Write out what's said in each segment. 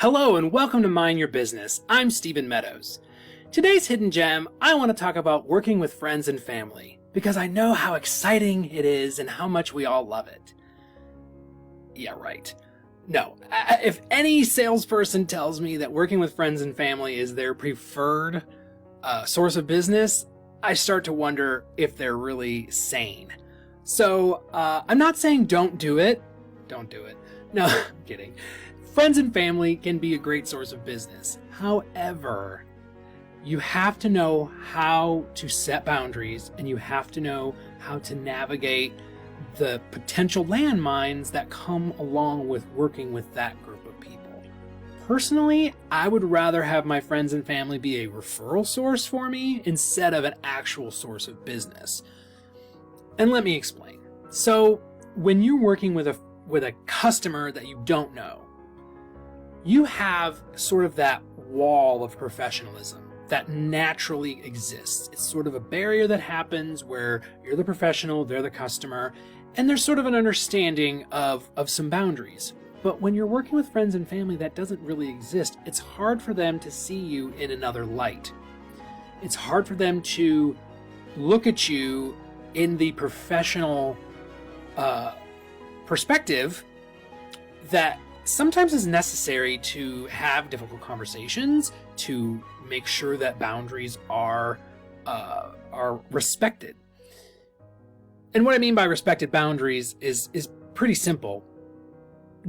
Hello and welcome to Mind Your Business. I'm Stephen Meadows. Today's hidden gem, I want to talk about working with friends and family because I know how exciting it is and how much we all love it. Yeah, right. No, if any salesperson tells me that working with friends and family is their preferred source of business, I start to wonder if they're really sane. So I'm not saying don't do it. Don't do it. No, I'm kidding. Friends and family can be a great source of business. However, you have to know how to set boundaries and you have to know how to navigate the potential landmines that come along with working with that group of people. Personally, I would rather have my friends and family be a referral source for me instead of an actual source of business. And let me explain. So, when you're working with a customer that you don't know, you have sort of that wall of professionalism that naturally exists. It's sort of a barrier that happens where you're the professional, they're the customer, and there's sort of an understanding of some boundaries. But when you're working with friends and family, that doesn't really exist. It's hard for them to see you in another light. It's hard for them to look at you in the professional perspective that sometimes is necessary to have difficult conversations, to make sure that boundaries are respected. And what I mean by respected boundaries is pretty simple.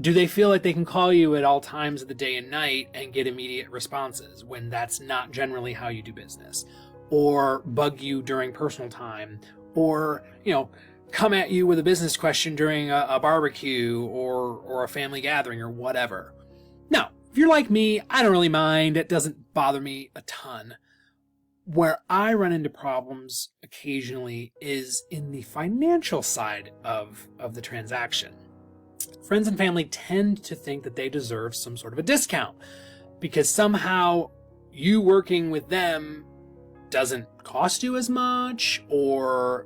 Do they feel like they can call you at all times of the day and night and get immediate responses when that's not generally how you do business? Or bug you during personal time? Or, come at you with a business question during a barbecue or a family gathering or whatever. Now, if you're like me, I don't really mind. It doesn't bother me a ton. Where I run into problems occasionally is in the financial side of the transaction. Friends and family tend to think that they deserve some sort of a discount because somehow you working with them doesn't cost you as much, or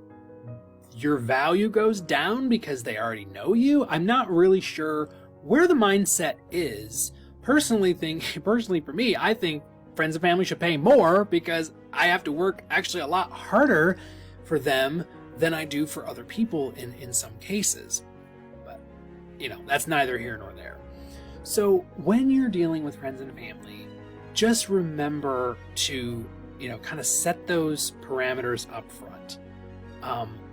your value goes down because they already know you. I'm not really sure where the mindset is. Personally for me, I think friends and family should pay more because I have to work actually a lot harder for them than I do for other people in some cases. But, that's neither here nor there. So when you're dealing with friends and family, just remember to, kind of set those parameters up front.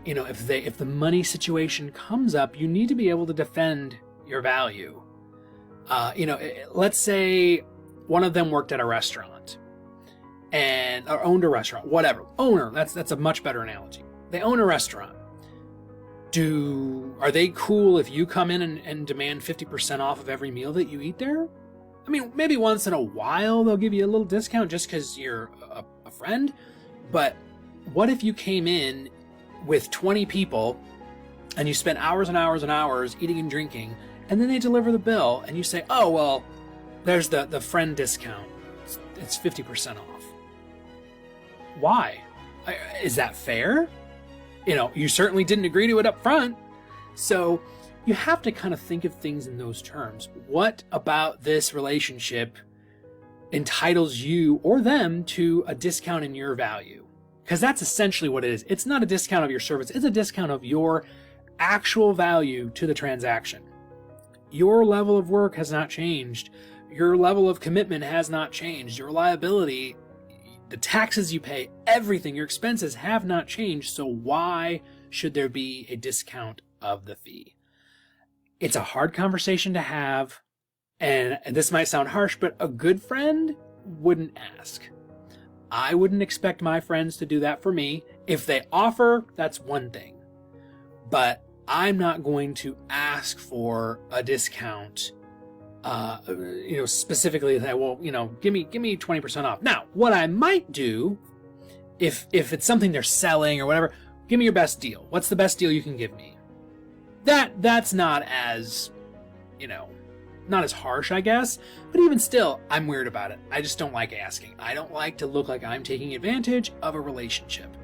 If the money situation comes up, you need to be able to defend your value. Let's say one of them worked at a restaurant or owned a restaurant, whatever. Owner, that's a much better analogy. They own a restaurant. Are they cool if you come in and demand 50% off of every meal that you eat there? I mean, maybe once in a while they'll give you a little discount just because you're a friend. But what if you came in with 20 people and you spent hours and hours and hours eating and drinking, and then they deliver the bill and you say, oh, well, there's the friend discount. It's 50% off. Why? Is that fair? You certainly didn't agree to it up front. So you have to kind of think of things in those terms. What about this relationship entitles you or them to a discount in your value? Because that's essentially what it is. It's not a discount of your service. It's a discount of your actual value to the transaction. Your level of work has not changed. Your level of commitment has not changed. Your liability, the taxes you pay, everything, your expenses have not changed. So why should there be a discount of the fee? It's a hard conversation to have. And this might sound harsh, but a good friend wouldn't ask. I wouldn't expect my friends to do that for me. If they offer, that's one thing. But I'm not going to ask for a discount, specifically that, give me 20% off. Now, what I might do, if it's something they're selling or whatever, give me your best deal. What's the best deal you can give me? That's not as, not as harsh, I guess, but even still, I'm weird about it. I just don't like asking. I don't like to look like I'm taking advantage of a relationship.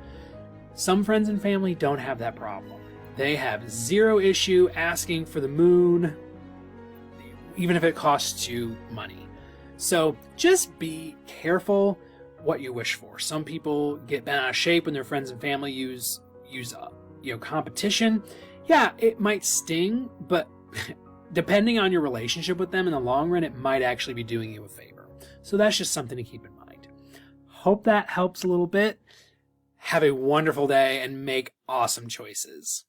Some friends and family don't have that problem. They have zero issue asking for the moon. even if it costs you money. So just be careful what you wish for. Some people get bent out of shape when their friends and family use competition. Yeah, it might sting, but depending on your relationship with them in the long run, it might actually be doing you a favor. So that's just something to keep in mind. Hope that helps a little bit. Have a wonderful day and make awesome choices.